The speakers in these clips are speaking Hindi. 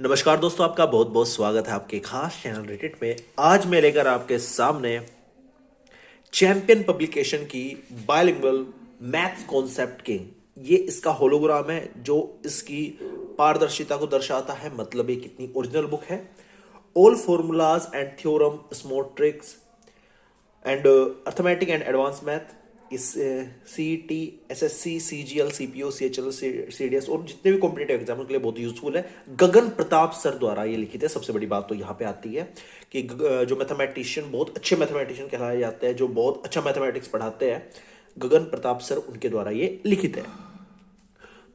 नमस्कार दोस्तों, आपका बहुत बहुत स्वागत है आपके खास चैनल रेटेड में। आज मैं लेकर आपके सामने चैंपियन पब्लिकेशन की बाइलिंगुअल मैथ्स कॉन्सेप्ट किंग। ये इसका होलोग्राम है जो इसकी पारदर्शिता को दर्शाता है, मतलब ये कितनी ओरिजिनल बुक है। All formulas and theorem, small tricks and arithmetic and advance math, इस CET, SSC, CGL, CPO, CHL, CDS और जितने भी कॉम्पिटेटिव एग्जाम के लिए बहुत यूजफुल है। गगन प्रताप सर द्वारा ये लिखित है। सबसे बड़ी बात तो यहाँ पे आती है कि जो मैथमेटिशियन, बहुत अच्छे मैथमेटिशियन कहलाए जाते हैं, जो बहुत अच्छा मैथमेटिक्स पढ़ाते हैं, गगन प्रताप सर, उनके द्वारा ये लिखित है।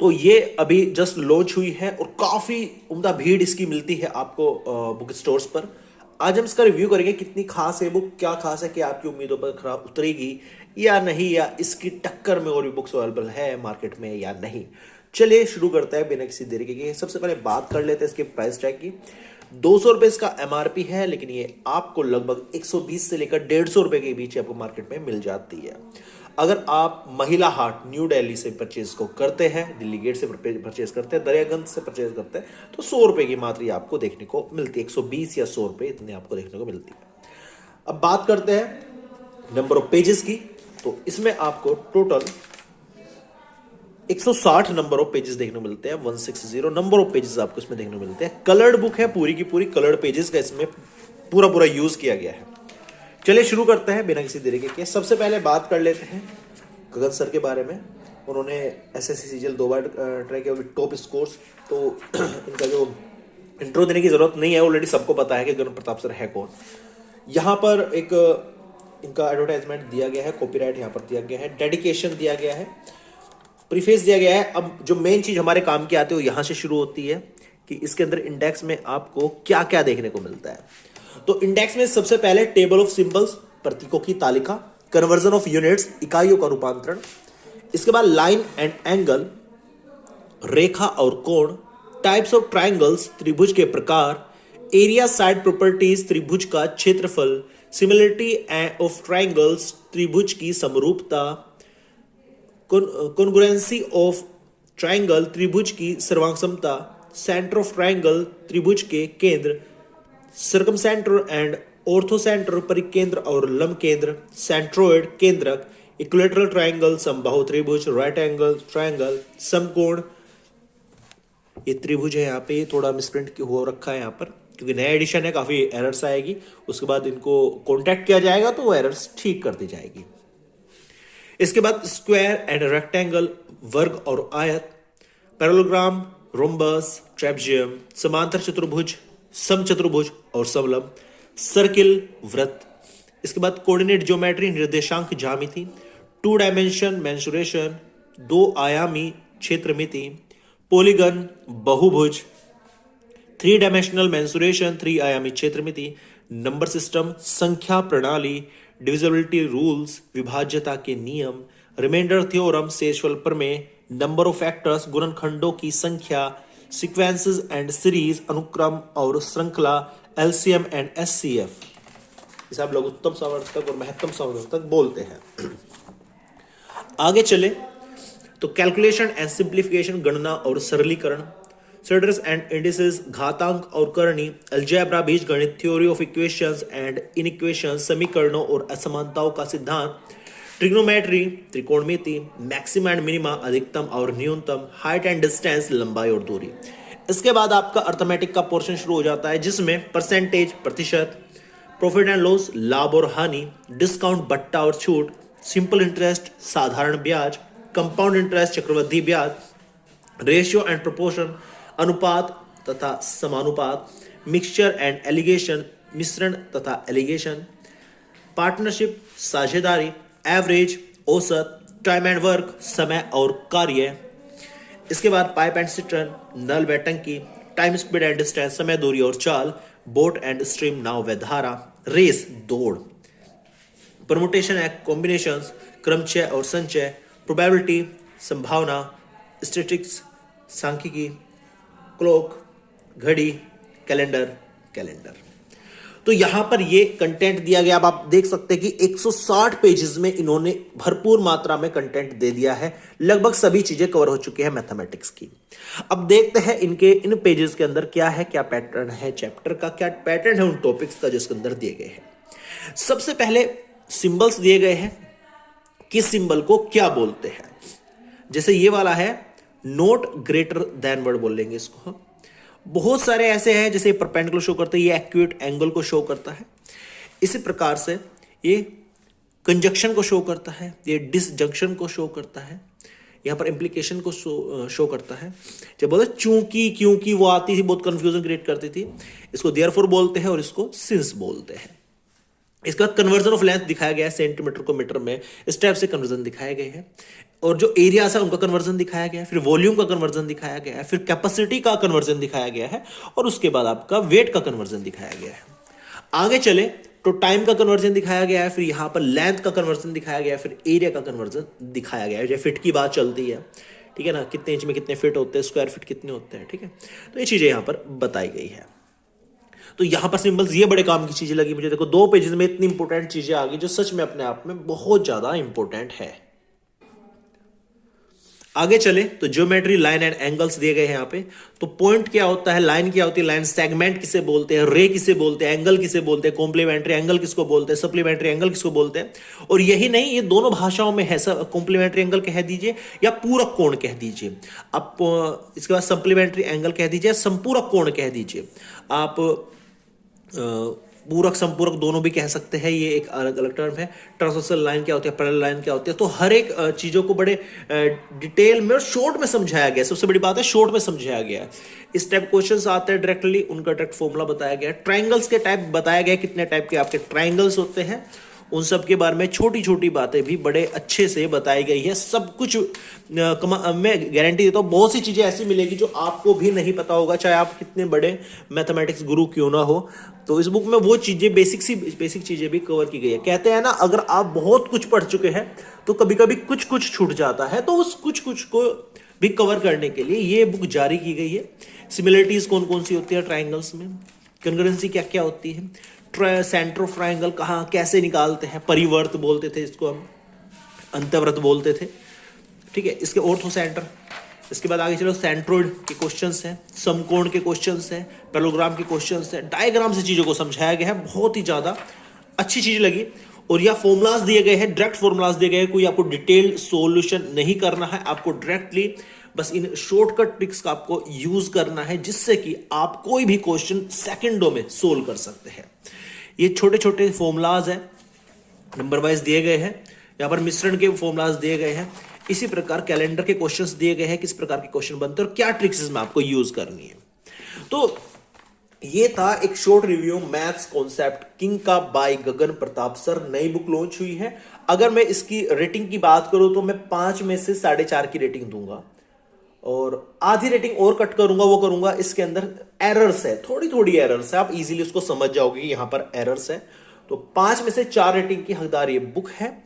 तो ये अभी जस्ट लॉन्च हुई है और काफी उम्दा भीड़ इसकी मिलती है आपको बुक स्टोर्स पर। आज हम इसका रिव्यू करेंगे, कितनी खास है बुक, क्या खास है कि आपकी उम्मीदों पर खरा उतरेगी या नहीं, या इसकी टक्कर में और भी बुक्स अवेलेबल है मार्केट में या नहीं। चलिए शुरू करते हैं बिना किसी देरी के। सबसे पहले बात कर लेते हैं इसके प्राइस टैग की। 200 रुपए इसका एमआरपी है, लेकिन ये आपको लगभग 120 से लेकर 150 रुपए के बीच आपको मार्केट में मिल जाती है। अगर आप महिला हाट न्यू दिल्ली से परचेज को करते हैं, दिल्ली गेट से परचेज करते हैं, दरियागंज से परचेज करते हैं, तो 100 रुपए की मात्र आपको देखने को मिलती है। 120 या 100 रुपए इतने आपको देखने को मिलती है। अब बात करते हैं नंबर ऑफ पेजेस की। तो इसमें आपको टोटल 160 नंबर ऑफ पेजेस देखने को मिलते हैं। 160 नंबर ऑफ पेजेस आपको इसमें देखने को मिलते हैं। कलर्ड बुक है, पूरी की पूरी कलर्ड पेजेस का इसमें पूरा पूरा यूज किया गया है। चलिए शुरू करते हैं बिना किसी देरी के। सबसे पहले बात कर लेते हैं गगन सर के बारे में। उन्होंने एसएससी सीजीएल 2 बार ट्राई किया, टॉप स्कोर्स। तो इनका जो इंट्रो देने की जरूरत नहीं है, ऑलरेडी सबको पता है कि गगन प्रताप सर है कौन। यहाँ पर एक इनका एडवर्टाइजमेंट दिया गया है, कॉपीराइट यहाँ पर दिया गया है, डेडिकेशन दिया गया है, प्रीफेस दिया गया है। अब जो मेन चीज हमारे काम की आती है वो यहाँ से शुरू होती है कि इसके अंदर इंडेक्स में आपको क्या क्या देखने को मिलता है। तो इंडेक्स में सबसे पहले टेबल ऑफ सिंबल्स, प्रतीकों की तालिका, कन्वर्जन ऑफ यूनिट्स, इकाइयों का रूपांतरण। इसके बाद लाइन एंड एंगल, रेखा और कोण, टाइप्स ऑफ ट्राइंगल्स, त्रिभुज के प्रकार, एरिया साइड प्रॉपर्टीज, त्रिभुज का क्षेत्रफल, सिमिलरिटी ऑफ ट्राइंगल्स, त्रिभुज की समरूपता, कॉन्ग्रुएंसी ऑफ ट्राइंगल, त्रिभुज की सर्वांगक्षमता, सेंटर ऑफ ट्राइंगल, त्रिभुज के केंद्र, सर्कमसेंटर एंड ऑर्थोसेंटर, परिकेंद्र और लंब केंद्र, सेंट्रोइड, केंद्रक, इक्विलेटरल ट्राइंगल, समबाहु त्रिभुज, राइट एंगल ट्राइंगल, समकोण। ये त्रिभुज है, यहाँ पे थोड़ा मिसप्रिंट हो रखा है यहाँ पर क्योंकि नया एडिशन है, काफी एरर्स आएगी। उसके बाद इनको कॉन्टैक्ट किया जाएगा तो वो एरर्स ठीक कर दी जाएगी। इसके बाद स्क्वायर एंड रेक्टेंगल, वर्ग और आयत, पैरेललोग्राम, रोम्बस, ट्रेपेजियम, समांतर चतुर्भुज, समचतुर्भुज और समलंब, सर्किल, वृत्त। इसके बाद कोऑर्डिनेट ज्योमेट्री, निर्देशांक ज्यामिति, 2 डायमेंशन मेंसुरेशन, 2 आयामी क्षेत्रमिति, पॉलीगन, बहुभुज, 3 डायमेंशनल मेंसुरेशन, 3 आयामी क्षेत्रमिति, नंबर सिस्टम, संख्या प्रणाली, डिविजिबिलिटी रूल्स, विभाज्यता के नियम, रिमाइंडर थ्योरम, शेषफल प्रमेय, नंबर ऑफ फैक्टर्स, गुणनखंडों की संख्या, सीक्वेंसेस एंड सीरीज, अनुक्रम और श्रृंखला, एलसीएम एंड एचसीएफ। इसे आप लोग उत्तम सामर्थ्यक और महत्तम सामर्थ्यक बोलते हैं। आगे चले तो कैलकुलेशन एंड सिंप्लीफिकेशन, गणना और सरलीकरण, सर्डर्स एंड इंडिसेस, घातांक और करणी, अलजेब्रा, बीजगणित, थ्योरी ऑफ इक्वेशंस एंड इनइक्वेशंस, समीकरणों और असमानताओं का सिद्धांत, ट्रिग्नोमेट्री, त्रिकोणमिति, मैक्सिमा एंड मिनिमा, अधिकतम और न्यूनतम, हाइट एंड डिस्टेंस, लंबाई और दूरी। इसके बाद आपका अर्थमेटिक का पोर्शन शुरू हो जाता है, जिसमें परसेंटेज, प्रतिशत, प्रॉफिट एंड लॉस, लाभ और हानि, डिस्काउंट, बट्टा और छूट, सिंपल इंटरेस्ट, साधारण ब्याज, कंपाउंड इंटरेस्ट, चक्रवृद्धि ब्याज, रेशियो एंड प्रोपोर्शन, अनुपात तथा समानुपात, मिक्सचर एंड एलिगेशन, मिश्रण तथा एलिगेशन, पार्टनरशिप, साझेदारी, एवरेज, औसत, टाइम एंड वर्क, समय और कार्य। इसके बाद पाइप एंड सिस्टर्न, नल व टंकी, टाइम, स्पीड एंड डिस्टेंस, समय, दूरी और चाल, बोट एंड स्ट्रीम, नाव व धारा, रेस, दौड़, परमुटेशन एंड कॉम्बिनेशंस, क्रमचय और संचय, प्रोबेबिलिटी, संभावना, स्टैटिस्टिक्स, सांख्यिकी, क्लॉक, घड़ी, कैलेंडर। तो यहां पर ये कंटेंट दिया गया। अब आप देख सकते हैं कि 160 पेजेस में इन्होंने भरपूर मात्रा में कंटेंट दे दिया है। लगभग सभी चीजें कवर हो चुकी है मैथमेटिक्स की। अब देखते हैं इनके इन पेजेस के अंदर क्या है, क्या पैटर्न है चैप्टर का, क्या पैटर्न है उन टॉपिक्स का जो इसके अंदर दिए गए हैं। सबसे पहले सिंबल्स दिए गए हैं, किस सिंबल को क्या बोलते हैं। जैसे ये वाला है नोट ग्रेटर देन वर्ड बोलेंगे इसको। बहुत सारे ऐसे हैं, जैसे परपेंडिकुलर शो करता है, ये एक्यूरेट एंगल को शो करता है। इसी प्रकार से ये कंजक्शन को शो करता है, ये डिसजंक्शन को शो करता है, यहां पर इंप्लीकेशन को शो करता है। जब बोलते चूंकि क्योंकि वो आती थी बहुत कंफ्यूजन क्रिएट करती थी, इसको देयरफॉर बोलते हैं और इसको सिंस बोलते हैं। इसका कन्वर्जन ऑफ लेंथ दिखाया गया है, सेंटीमीटर को मीटर में इस टाइप से कन्वर्जन दिखाए गए हैं। और जो एरियाज है उनका कन्वर्जन दिखाया गया है, फिर वॉल्यूम का कन्वर्जन दिखाया गया है, फिर कैपेसिटी का कन्वर्जन दिखाया गया है, और उसके बाद आपका वेट का कन्वर्जन दिखाया गया है। आगे चले तो टाइम का कन्वर्जन दिखाया गया है, फिर यहां पर लेंथ का कन्वर्जन दिखाया गया है, फिर एरिया का कन्वर्जन दिखाया गया है। जैसे फिट की बात चलती है, ठीक है ना, कितने इंच में कितने फिट होते हैं, स्क्वायर फिट कितने होते हैं, ठीक है। तो ये चीजें यहां पर बताई गई है। तो यहां पर सिंबल्स ये बड़े काम की चीजें लगी मुझे। देखो 2 पेजेस में इतनी इंपॉर्टेंट चीजें आ गई जो सच में अपने आप में बहुत ज्यादा इंपॉर्टेंट है। आगे चले तो ज्योमेट्री, लाइन एंड एंगल्स दिए गए हैं यहां पे। तो पॉइंट क्या होता है, लाइन क्या होती है, लाइन सेगमेंट किसे बोलते हैं, रे किसे बोलते हैं, एंगल किसे बोलते हैं, कॉम्प्लीमेंट्री एंगल किसको बोलते हैं, सप्लीमेंट्री एंगल किसको बोलते हैं। और यही नहीं, ये दोनों भाषाओं में है। कॉम्प्लीमेंट्री एंगल कह दीजिए या पूरक कोण कह दीजिए आप, इसके बाद सप्लीमेंट्री एंगल कह दीजिए, संपूरक कोण कह दीजिए आप। पूरक संपूरक दोनों भी कह सकते हैं, ये एक अलग अलग टर्म है। ट्रांसवर्सल लाइन क्या होती है, पैरेलल लाइन क्या होती है। तो हर एक चीजों को बड़े डिटेल में और शॉर्ट में समझाया गया। सबसे बड़ी बात है शॉर्ट में समझाया गया है। इस टाइप क्वेश्चंस आते हैं डायरेक्टली, उनका डायरेक्ट फॉर्मूला बताया गया है। ट्राइंगल्स के टाइप बताया गया, कितने टाइप के आपके ट्राइंगल्स होते हैं, उन सब के बारे में छोटी छोटी बातें भी बड़े अच्छे से बताई गई है। सब कुछ मैं गारंटी देता हूँ बहुत सी चीजें ऐसी मिलेगी जो आपको भी नहीं पता होगा, चाहे आप कितने बड़े मैथमेटिक्स गुरु क्यों ना हो। तो इस बुक में वो चीजें बेसिक चीजें भी कवर की गई है। कहते हैं ना, अगर आप बहुत कुछ पढ़ चुके हैं तो कभी कभी कुछ कुछ छूट जाता है, तो उस कुछ कुछ को भी कवर करने के लिए ये बुक जारी की गई है। सिमिलरिटीज कौन कौन सी होती है ट्राइंगल्स में, कंग्रुएंसी क्या क्या होती है, सेंटर ऑफ ट्राइंगल कहाँ कैसे निकालते हैं, परिवर्त बोलते थे इसको हम, अंतर्वृत्त बोलते थे, ठीक है। इसके ऑर्थो सेंटर, इसके बाद आगे चलो सेंट्रोइड के क्वेश्चंस हैं, समकोण के क्वेश्चंस हैं, पैरेललोग्राम के क्वेश्चंस हैं, डायग्राम से चीजों को समझाया गया है। बहुत ही ज्यादा अच्छी चीज लगी। और यह फॉर्मुलाज दिए गए हैं, डायरेक्ट फॉर्मुलाज दिए गए हैं, कोई आपको डिटेल्ड सॉल्यूशन नहीं करना है, आपको डायरेक्टली बस इन शॉर्टकट ट्रिक्स का आपको यूज करना है, जिससे कि आप कोई भी क्वेश्चन सेकंडों में सोल्व कर सकते हैं। ये छोटे छोटे फॉर्मुलाज हैं, नंबर वाइज दिए गए हैं। यहां पर मिश्रण के फॉर्मुलाज दिए गए हैं। इसी प्रकार कैलेंडर के क्वेश्चंस दिए गए हैं, किस प्रकार के क्वेश्चन बनते हैं और क्या ट्रिक्स इसमें आपको यूज करनी है। तो ये था एक short review maths concept king का बाय गगन प्रताप सर। नई बुक लॉन्च हुई है। अगर मैं इसकी रेटिंग की बात करूं तो मैं 5 में से 4.5 की रेटिंग दूंगा, और आधी रेटिंग और कट करूंगा, वो करूंगा इसके अंदर एरर्स है, थोड़ी थोड़ी एरर्स है, आप इजीली उसको समझ जाओगे यहां पर एरर्स है। तो 5 में से 4 रेटिंग की हकदार ये बुक है।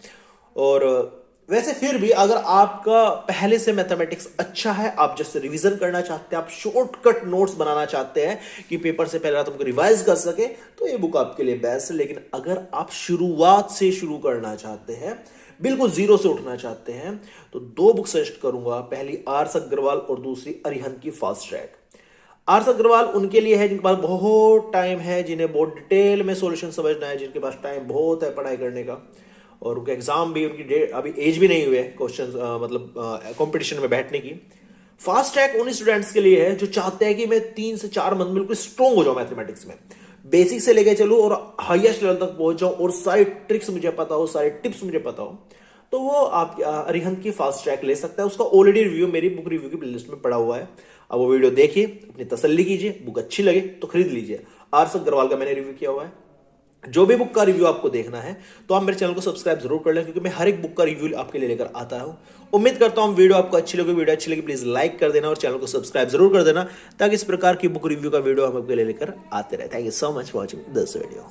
और वैसे फिर भी अगर आपका पहले से मैथमेटिक्स अच्छा है, आप जैसे रिवीजन करना चाहते हैं, आप शॉर्टकट नोट्स बनाना चाहते हैं कि पेपर से पहले तुमको रिवाइज कर सके, तो ये बुक आपके लिए बेस्ट है। लेकिन अगर आप शुरुआत से शुरू करना चाहते हैं, बिल्कुल जीरो से उठना चाहते हैं, तो 2 बुक सजेस्ट करूंगा। पहली आर.एस. अग्रवाल और दूसरी अरिहंत की फास्ट ट्रैक। आर.एस. अग्रवाल उनके लिए है जिनके पास बहुत टाइम है, जिन्हें बहुत डिटेल में सॉल्यूशन समझना है, जिनके पास टाइम बहुत है पढ़ाई करने का, और उनका एग्जाम भी, उनकी अभी एज भी नहीं हुई है क्वेश्चन मतलब कंपटीशन में बैठने की। फास्ट ट्रैक उन स्टूडेंट्स के लिए है जो चाहते हैं कि मैं 3 से 4 मंथ में बिल्कुल स्ट्रॉन्ग हो जाऊं मैथमेटिक्स में, बेसिक से लेके चलूं और हाईएस्ट लेवल तक पहुंच जाऊं, और सारी ट्रिक्स मुझे पता हो, सारे टिप्स मुझे पता हो, तो वो आप अरिहंत की फास्ट ट्रैक ले सकता है। उसका ऑलरेडी रिव्यू मेरी बुक रिव्यू की प्लेलिस्ट में पड़ा हुआ है। अब वो वीडियो देखिए, अपनी तसल्ली कीजिए, बुक अच्छी लगे तो खरीद लीजिए। आर.एस. अग्रवाल का मैंने रिव्यू किया हुआ है। जो भी बुक का रिव्यू आपको देखना है तो आप मेरे चैनल को सब्सक्राइब जरूर कर लें, क्योंकि मैं हर एक बुक का रिव्यू आपके लिए लेकर आता हूं। उम्मीद करता हूं वीडियो आपको अच्छी लगी। वीडियो अच्छी लगी प्लीज लाइक कर देना और चैनल को सब्सक्राइब जरूर कर देना, ताकि इस प्रकार की बुक रिव्यू का वीडियो हम आपके लिए लेकर आते रहे। Thank you so much for watching this video.